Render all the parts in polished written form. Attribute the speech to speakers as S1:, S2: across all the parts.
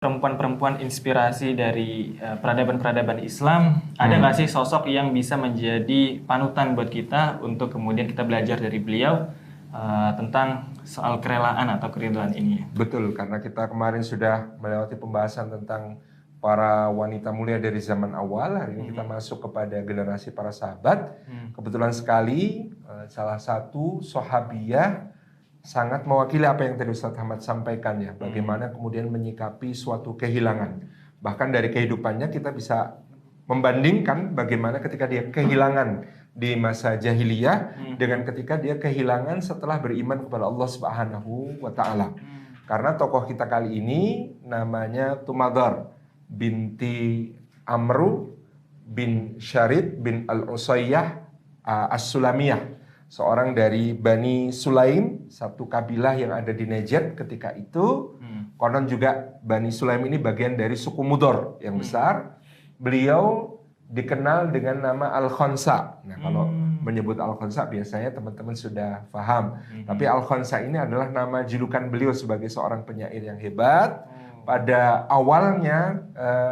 S1: perempuan-perempuan inspirasi dari peradaban-peradaban Islam, ada nggak sih sosok yang bisa menjadi panutan buat kita untuk kemudian kita belajar dari beliau tentang soal kerelaan atau keridhaan ini?
S2: Betul, karena kita kemarin sudah melewati pembahasan tentang para wanita mulia dari zaman awal. Hari ini kita masuk kepada generasi para sahabat. Kebetulan sekali salah satu sahabiyah sangat mewakili apa yang tadi Ustadz Ahmad sampaikan ya. Bagaimana kemudian menyikapi suatu kehilangan. Bahkan dari kehidupannya kita bisa membandingkan bagaimana ketika dia kehilangan di masa jahiliyah dengan ketika dia kehilangan setelah beriman kepada Allah Subhanahu wa taala. Karena tokoh kita kali ini namanya Tumadar binti Amru bin Syarid bin Al-Usayyah As-Sulamiyah, seorang dari Bani Sulaim, satu kabilah yang ada di Najd ketika itu. Konon juga Bani Sulaim ini bagian dari suku Mudor yang besar. Beliau dikenal dengan nama Al-Khonsa. Nah, kalau menyebut Al-Khonsa biasanya teman-teman sudah paham. Tapi Al-Khonsa ini adalah nama julukan beliau sebagai seorang penyair yang hebat. Pada awalnya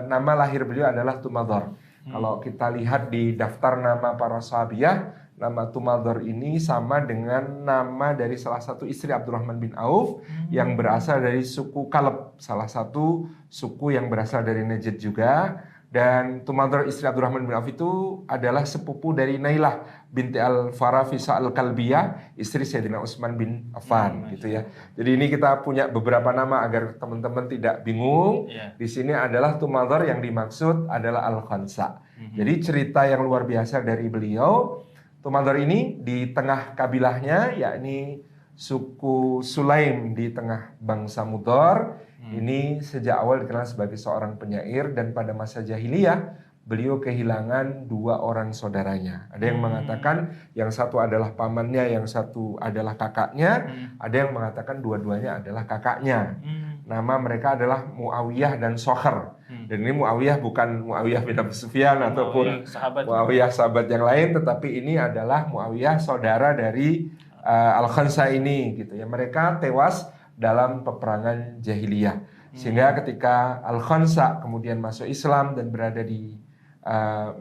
S2: nama lahir beliau adalah Tumadar. Kalau kita lihat di daftar nama para sahabiyah, nama Tumadar ini sama dengan nama dari salah satu istri Abdurrahman bin Auf yang berasal dari suku Kaleb, salah satu suku yang berasal dari Najd juga. Dan Tumadar istri Abdurrahman bin Auf itu adalah sepupu dari Nailah binti Al-Farafisa Al-Kalbiyah, istri Sayyidina Utsman bin Affan gitu ya. Jadi ini kita punya beberapa nama agar teman-teman tidak bingung. Di sini adalah Tumadar yang dimaksud adalah Al-Khansa. Jadi cerita yang luar biasa dari beliau. Tumadar ini di tengah kabilahnya, yakni suku Sulaim di tengah bangsa Mudor. Ini sejak awal dikenal sebagai seorang penyair, dan pada masa jahiliyah beliau kehilangan dua orang saudaranya. Ada yang mengatakan yang satu adalah pamannya, yang satu adalah kakaknya. Ada yang mengatakan dua-duanya adalah kakaknya. Nama mereka adalah Muawiyah dan Sokhar. Dan ini Muawiyah bukan Muawiyah bin Abi Sufyan ataupun Muawiyah sahabat yang lain, tetapi ini adalah Muawiyah saudara dari Al-Khansa ini gitu ya. Mereka tewas dalam peperangan jahiliyah. Sehingga ketika Al-Khansa kemudian masuk Islam dan berada di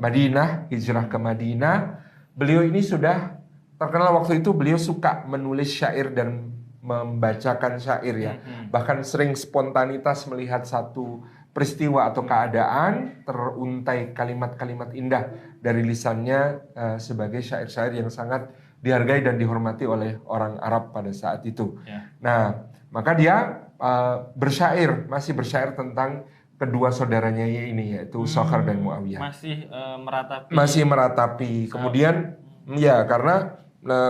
S2: Madinah, hijrah ke Madinah, beliau ini sudah terkenal waktu itu beliau suka menulis syair dan membacakan syair ya. Bahkan sering spontanitas melihat satu peristiwa atau keadaan, teruntai kalimat-kalimat indah dari lisannya sebagai syair-syair yang sangat dihargai dan dihormati oleh orang Arab pada saat itu. Nah, maka dia masih bersyair tentang kedua saudaranya ini, yaitu Sokhar dan Muawiyah. Masih meratapi. Kemudian ya karena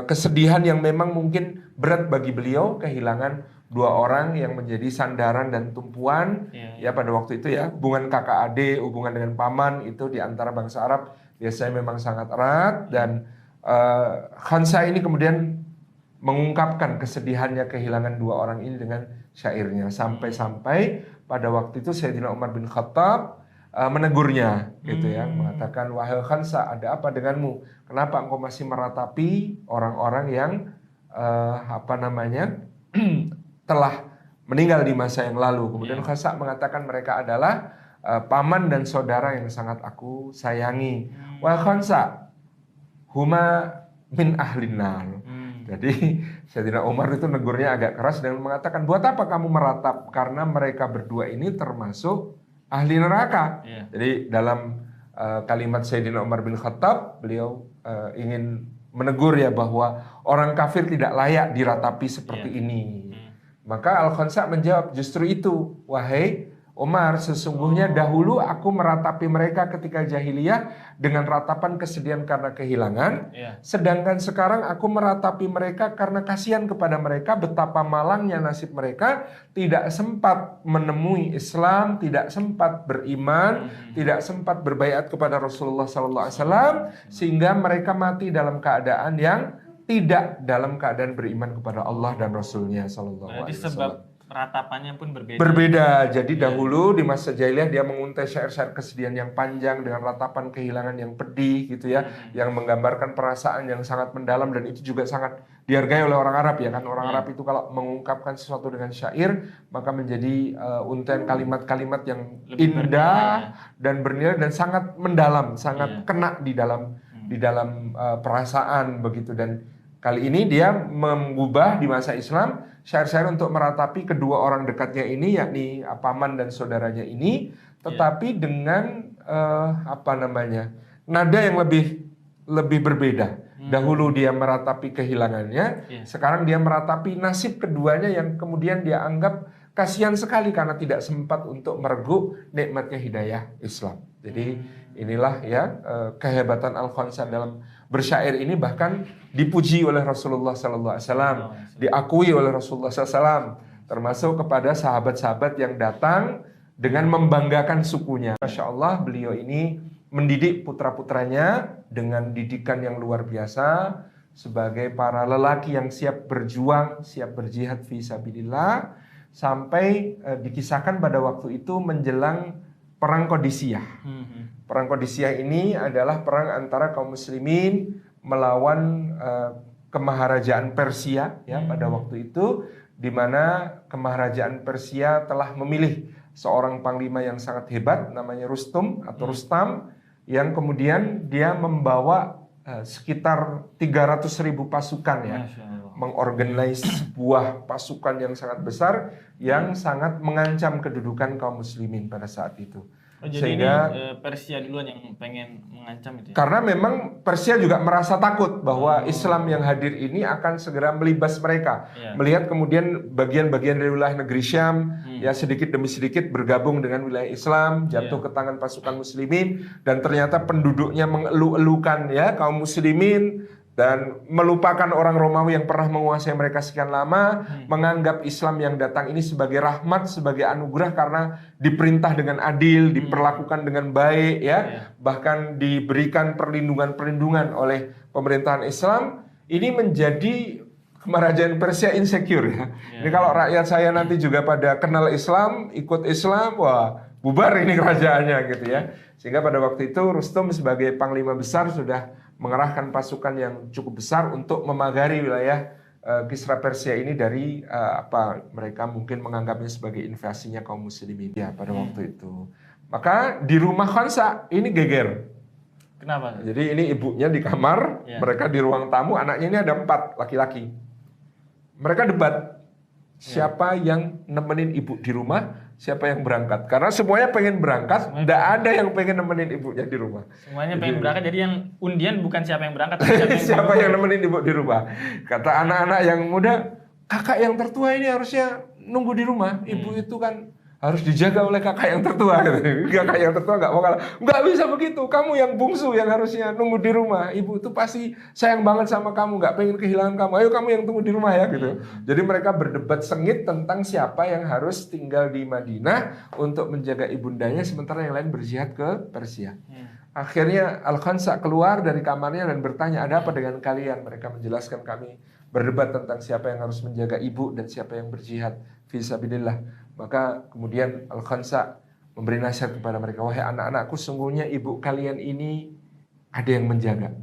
S2: kesedihan yang memang mungkin berat bagi beliau, kehilangan dua orang yang menjadi sandaran dan tumpuan ya pada waktu itu ya. Hubungan kakak adik, hubungan dengan paman itu di antara bangsa Arab biasanya memang sangat erat. Dan Khansa ini kemudian mengungkapkan kesedihannya kehilangan dua orang ini dengan syairnya. Sampai-sampai pada waktu itu Sayyidina Umar bin Khattab menegurnya gitu ya, mengatakan, wahai Khansa, ada apa denganmu? Kenapa engkau masih meratapi orang-orang yang telah meninggal di masa yang lalu? Kemudian Khansa mengatakan mereka adalah paman dan saudara yang sangat aku sayangi. Wahai Khansa, huma min ahlin nar. Jadi Sayyidina Umar itu negurnya agak keras dengan mengatakan, buat apa kamu meratap? Karena mereka berdua ini termasuk ahli neraka. Jadi dalam kalimat Sayyidina Umar bin Khattab, beliau ingin menegur ya bahwa orang kafir tidak layak diratapi seperti ini. Maka Al-Khansa menjawab, justru itu, wahai Umar, sesungguhnya dahulu aku meratapi mereka ketika jahiliyah dengan ratapan kesedihan karena kehilangan. Sedangkan sekarang aku meratapi mereka karena kasihan kepada mereka, betapa malangnya nasib mereka, tidak sempat menemui Islam, tidak sempat beriman, tidak sempat berbaiat kepada Rasulullah SAW, sehingga mereka mati dalam keadaan yang tidak dalam keadaan beriman kepada Allah dan Rasulnya SAW.
S1: ratapannya pun berbeda.
S2: Berbeda. Jadi dahulu di masa jahiliyah dia menguntai syair-syair kesedihan yang panjang dengan ratapan kehilangan yang pedih gitu ya, yang menggambarkan perasaan yang sangat mendalam, dan itu juga sangat dihargai oleh orang Arab ya kan. Orang Arab itu kalau mengungkapkan sesuatu dengan syair maka menjadi untaian kalimat-kalimat yang
S1: Lebih
S2: indah dan bernilai dan sangat mendalam, sangat kena di dalam perasaan begitu. Dan kali ini dia mengubah di masa Islam syair-syair untuk meratapi kedua orang dekatnya ini, yakni paman dan saudaranya ini, tetapi dengan nada yang lebih berbeda. Dahulu dia meratapi kehilangannya, sekarang dia meratapi nasib keduanya yang kemudian dia anggap kasihan sekali karena tidak sempat untuk mereguk nikmatnya hidayah Islam. Jadi inilah ya kehebatan Al-Khansa dalam bersyair ini, bahkan dipuji oleh Rasulullah SAW, diakui oleh Rasulullah SAW, termasuk kepada sahabat-sahabat yang datang dengan membanggakan sukunya. Masya Allah, beliau ini mendidik putra-putranya dengan didikan yang luar biasa sebagai para lelaki yang siap berjuang, siap berjihad fi sabilillah, sampai dikisahkan pada waktu itu menjelang Perang Qadisiyah. Perang Qadisiyah ini adalah perang antara kaum muslimin melawan kemaharajaan Persia ya pada waktu itu, di mana kemaharajaan Persia telah memilih seorang panglima yang sangat hebat namanya Rustum atau Rustam, yang kemudian dia membawa sekitar 300.000 pasukan ya, mengorganize sebuah pasukan yang sangat besar yang sangat mengancam kedudukan kaum muslimin pada saat itu.
S1: Jadi sehingga ini Persia duluan yang pengen mengancam itu ya?
S2: Karena memang Persia juga merasa takut bahwa Islam yang hadir ini akan segera melibas mereka. Melihat kemudian bagian-bagian dari wilayah negeri Syam ya sedikit demi sedikit bergabung dengan wilayah Islam, jatuh ke tangan pasukan muslimin, dan ternyata penduduknya mengeluh-elukan ya kaum muslimin, dan melupakan orang Romawi yang pernah menguasai mereka sekian lama, menganggap Islam yang datang ini sebagai rahmat, sebagai anugerah karena diperintah dengan adil, diperlakukan dengan baik ya, bahkan diberikan perlindungan-perlindungan oleh pemerintahan Islam. Ini menjadi kemaharajaan Persia insecure ya. Ini kalau rakyat saya nanti juga pada kenal Islam, ikut Islam, wah bubar ini kerajaannya gitu ya. Sehingga pada waktu itu Rustum sebagai panglima besar sudah mengerahkan pasukan yang cukup besar untuk memagari wilayah Kisra Persia ini dari mereka mungkin menganggapnya sebagai invasinya kaum muslimin ya pada waktu itu. Maka di rumah Khansa ini geger.
S1: Kenapa?
S2: Jadi ini ibunya di kamar, mereka di ruang tamu, anaknya ini ada 4 laki-laki. Mereka debat siapa yang nemenin ibu di rumah, siapa yang berangkat. Karena semuanya pengen berangkat, tidak ada yang pengen nemenin ibunya di rumah.
S1: Semuanya pengen berangkat, jadi yang undian bukan siapa yang berangkat,
S2: tapi siapa yang nemenin ibu di rumah. Kata anak-anak yang muda, kakak yang tertua ini harusnya nunggu di rumah. Ibu itu kan harus dijaga oleh kakak yang tertua. Kakak yang tertua nggak bisa begitu. Kamu yang bungsu yang harusnya nunggu di rumah. Ibu itu pasti sayang banget sama kamu, nggak pengen kehilangan kamu. Ayo kamu yang tunggu di rumah ya gitu. Jadi mereka berdebat sengit tentang siapa yang harus tinggal di Madinah untuk menjaga ibundanya, sementara yang lain berjihad ke Persia. Akhirnya Al-Khansa keluar dari kamarnya dan bertanya, ada apa dengan kalian? Mereka menjelaskan, kami berdebat tentang siapa yang harus menjaga ibu dan siapa yang berjihad fi sabilillah. Maka kemudian Al-Khansa memberi nasihat kepada mereka, wahai anak-anakku, sungguhnya ibu kalian ini ada yang menjaga.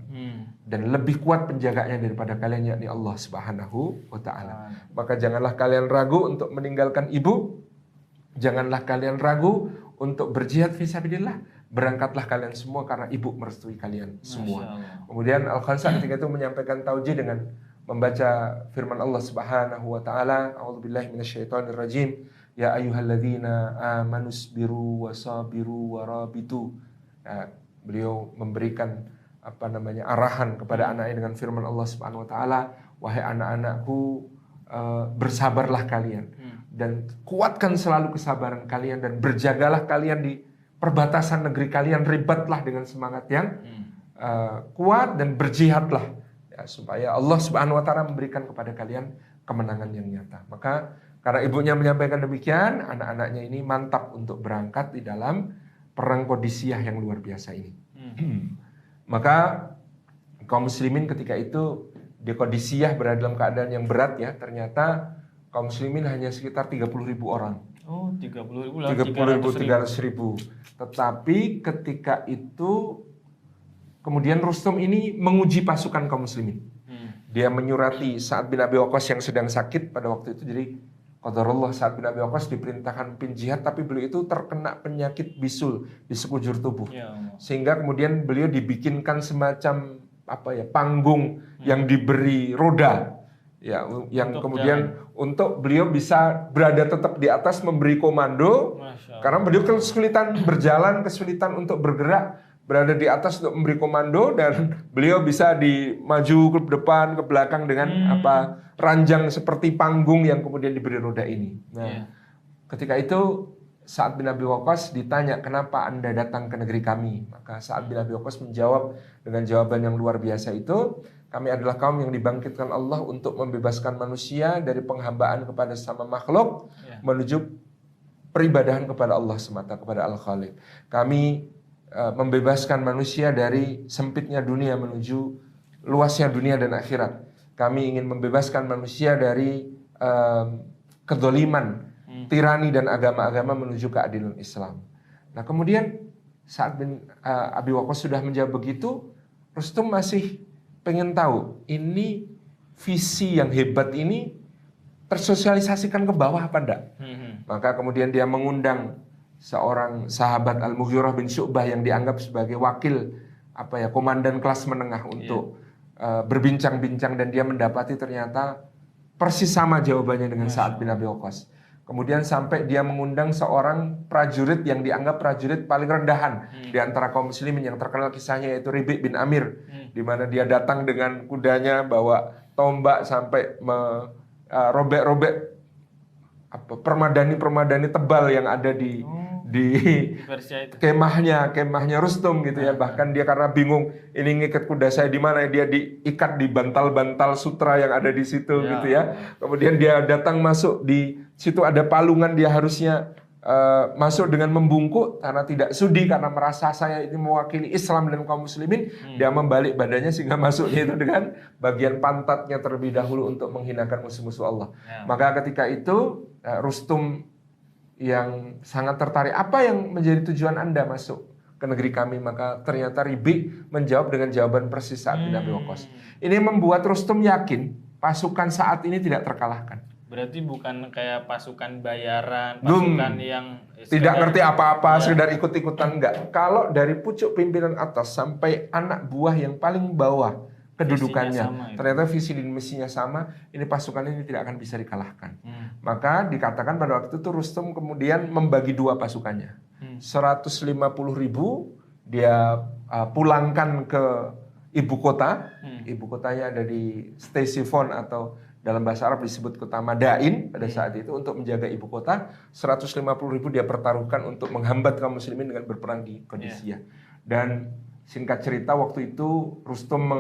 S2: Dan lebih kuat penjaganya daripada kalian, yakni Allah Subhanahu wa ta'ala. Maka janganlah kalian ragu untuk meninggalkan ibu. Janganlah kalian ragu untuk berjihad fi sabilillah. Berangkatlah kalian semua karena ibu merestui kalian semua. Kemudian Al-Khansa ketika itu menyampaikan tauji dengan membaca firman Allah Subhanahu wa ta'ala, a'udzubillahi minasyaitonirrajim. Ya ayyuhalladzina amanusbiru wasabiru warabitu. Ya, beliau memberikan arahan kepada anaknya dengan firman Allah Subhanahu wa taala, wahai anak-anakku, bersabarlah kalian dan kuatkan selalu kesabaran kalian, dan berjagalah kalian di perbatasan negeri kalian, ribatlah dengan semangat yang kuat dan berjihadlah ya, supaya Allah Subhanahu wa taala memberikan kepada kalian kemenangan yang nyata. Maka karena ibunya menyampaikan demikian, anak-anaknya ini mantap untuk berangkat di dalam perang Qadisiyah yang luar biasa ini. Maka kaum muslimin ketika itu di Qadisiyah berada dalam keadaan yang berat ya. Ternyata kaum muslimin hanya sekitar 30.000 orang.
S1: Oh, 30.000 lah,
S2: 300.000. Tetapi ketika itu kemudian Rustum ini menguji pasukan kaum muslimin. Dia menyurati Sa'ad bin Abi Waqqas yang sedang sakit pada waktu itu. Jadi qadarullah Sa'ad bin Abi Waqqas diperintahkan pimpin jihad, tapi beliau itu terkena penyakit bisul di sekujur tubuh.
S1: Ya Allah.
S2: Sehingga kemudian beliau dibikinkan semacam panggung yang diberi roda. Ya, yang
S1: Untuk
S2: kemudian untuk beliau bisa berada tetap di atas memberi komando. Karena beliau kesulitan berjalan, kesulitan untuk bergerak, berada di atas untuk memberi komando, dan beliau bisa maju ke depan, ke belakang dengan ranjang seperti panggung yang kemudian diberi roda ini. Nah, ketika itu Sa'ad bin Abi Waqqas ditanya, kenapa Anda datang ke negeri kami? Maka Sa'ad bin Abi Waqqas menjawab dengan jawaban yang luar biasa itu, kami adalah kaum yang dibangkitkan Allah untuk membebaskan manusia dari penghambaan kepada sama makhluk menuju peribadahan kepada Allah semata, kepada Al-Khaliq. Kami membebaskan manusia dari sempitnya dunia menuju luasnya dunia dan akhirat. Kami ingin membebaskan manusia dari kedoliman, tirani dan agama-agama menuju keadilan Islam. Nah, kemudian saat Abi Waqqas sudah menjawab begitu, Rustum masih pengen tahu ini visi yang hebat ini tersosialisasikan ke bawah apa enggak. Maka kemudian dia mengundang seorang sahabat Al-Mughirah bin Syu'bah yang dianggap sebagai wakil komandan kelas menengah untuk berbincang-bincang, dan dia mendapati ternyata persis sama jawabannya dengan Sa'ad bin Abi Waqqas. Kemudian sampai dia mengundang seorang prajurit yang dianggap prajurit paling rendahan di antara kaum muslimin, yang terkenal kisahnya yaitu Ribi' bin Amir, di mana dia datang dengan kudanya bawa tombak sampai merobek-robek permadani tebal yang ada di kemahnya Rustum gitu ya. Bahkan dia karena bingung ini ngikat kuda saya di mana, dia diikat di bantal-bantal sutra yang ada di situ gitu ya. Kemudian dia datang masuk di situ, ada palungan, dia harusnya masuk dengan membungkuk karena tidak sudi, karena merasa saya ini mewakili Islam dan kaum muslimin. Dia membalik badannya sehingga masuknya itu dengan bagian pantatnya terlebih dahulu untuk menghinakan musuh-musuh Allah. Maka ketika itu Rustum yang sangat tertarik, apa yang menjadi tujuan Anda masuk ke negeri kami? Maka ternyata Ribi' menjawab dengan jawaban persis Sa'ad bin Abi Waqqas. Ini membuat Rustum yakin pasukan saat ini tidak terkalahkan.
S1: Berarti bukan kayak pasukan bayaran, pasukan yang
S2: tidak ngerti apa-apa, sekedar ikut-ikutan, enggak. Kalau dari pucuk pimpinan atas sampai anak buah yang paling bawah kedudukannya, ternyata visi dan misinya sama, ini pasukan ini tidak akan bisa dikalahkan. Maka dikatakan pada waktu itu Rustum kemudian membagi dua pasukannya. 150.000 dia pulangkan ke ibu kota. Ibu kotanya ada di Ctesiphon atau dalam bahasa Arab disebut kota Madain pada saat itu, untuk menjaga ibu kota. 150.000 dia pertaruhkan untuk menghambat kaum muslimin dengan berperang di Qadisiyah. Dan singkat cerita waktu itu Rustum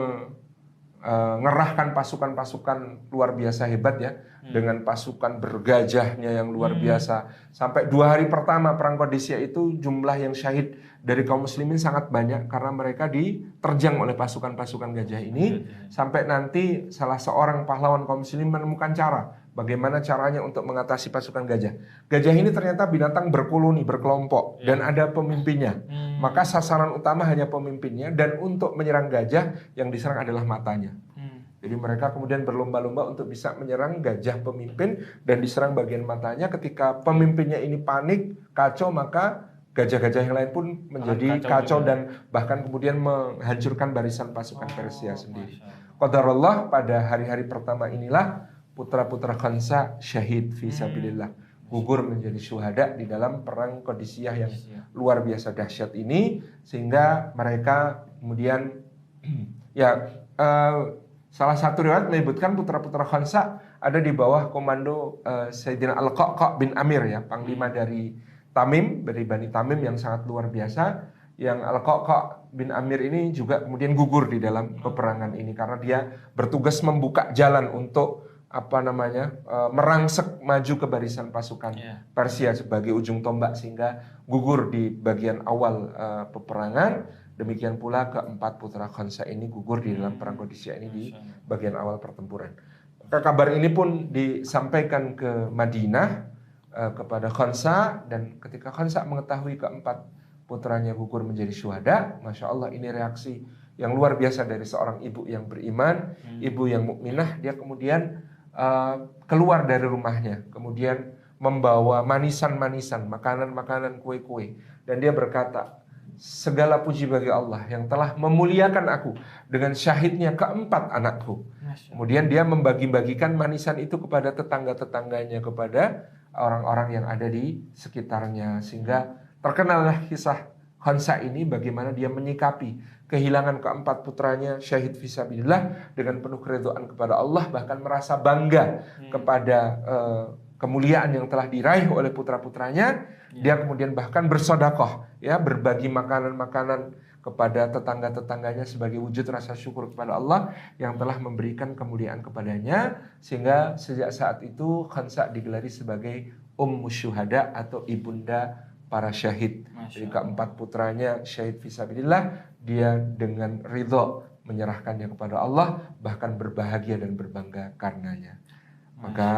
S2: mengerahkan pasukan-pasukan luar biasa hebat ya, dengan pasukan bergajahnya yang luar biasa. Sampai 2 hari pertama perang Qadisiyah itu jumlah yang syahid dari kaum muslimin sangat banyak karena mereka diterjang oleh pasukan-pasukan gajah ini. Sampai nanti salah seorang pahlawan kaum muslimin menemukan cara bagaimana caranya untuk mengatasi pasukan gajah. Gajah ini ternyata binatang berkoloni, berkelompok, dan ada pemimpinnya. Maka sasaran utama hanya pemimpinnya, dan untuk menyerang gajah yang diserang adalah matanya. Jadi mereka kemudian berlomba-lomba untuk bisa menyerang gajah pemimpin dan diserang bagian matanya. Ketika pemimpinnya ini panik, kacau, maka gajah-gajah yang lain pun menjadi kacau dan bahkan kemudian menghancurkan barisan pasukan Persia sendiri. Qadarullah, pada hari-hari pertama inilah putra-putra Khansa syahid fi sabilillah, gugur menjadi syuhada di dalam perang Qadisiyah yang luar biasa dahsyat ini. Sehingga mereka kemudian salah satu riwayat menyebutkan putra-putra Khansa ada di bawah komando Sayyidina Al-Qa'qa' bin Amir ya, panglima dari Tamim, dari Bani Tamim yang sangat luar biasa. Yang Al-Qa'qa' bin Amir ini juga kemudian gugur di dalam peperangan ini karena dia bertugas membuka jalan untuk merangsek maju ke barisan pasukan Persia sebagai ujung tombak, sehingga gugur di bagian awal peperangan. Demikian pula keempat putra Khansa ini gugur di dalam perang Qadisiyah ini di bagian awal pertempuran. kabar ini pun disampaikan ke Madinah kepada Khansa, dan ketika Khansa mengetahui keempat putranya gugur menjadi syuhada, Masya Allah, ini reaksi yang luar biasa dari seorang ibu yang beriman, ibu yang mukminah. Dia kemudian keluar dari rumahnya, kemudian membawa manisan-manisan, makanan-makanan, kue-kue, dan dia berkata, segala puji bagi Allah yang telah memuliakan aku dengan syahidnya keempat anakku. Kemudian dia membagi-bagikan manisan itu kepada tetangga-tetangganya, kepada orang-orang yang ada di sekitarnya, sehingga terkenallah kisah Khansa ini, bagaimana dia menyikapi kehilangan keempat putranya syahid fisabilillah dengan penuh keridhaan kepada Allah, bahkan merasa bangga kepada kemuliaan yang telah diraih oleh putra-putranya. Dia kemudian bahkan bersedekah, ya, berbagi makanan-makanan kepada tetangga-tetangganya sebagai wujud rasa syukur kepada Allah yang telah memberikan kemuliaan kepadanya, sehingga sejak saat itu Khansa digelari sebagai Ummu Syuhada atau ibunda para syahid. Jadi keempat putranya syahid fisabilillah, dia dengan ridho menyerahkannya kepada Allah, bahkan berbahagia dan berbangga karenanya. Maka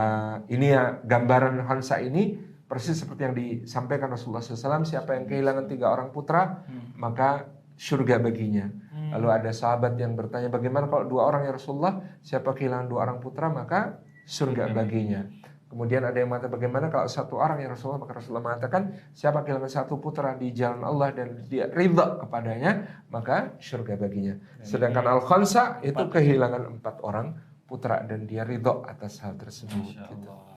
S2: ini ya, gambaran Khansa ini persis seperti yang disampaikan Rasulullah SAW, siapa yang kehilangan 3 orang putra, maka surga baginya. Lalu ada sahabat yang bertanya, bagaimana kalau 2 orang ya Rasulullah? Siapa kehilangan 2 orang putra, maka surga baginya. Kemudian ada yang mengatakan, bagaimana kalau 1 orang ya Rasulullah? Maka Rasulullah mengatakan, siapa kehilangan 1 putra di jalan Allah dan dia ridha kepadanya, maka surga baginya. Sedangkan Al-Khansa itu kehilangan 4 orang putra dan dia ridha atas hal tersebut.
S1: Masya Allah.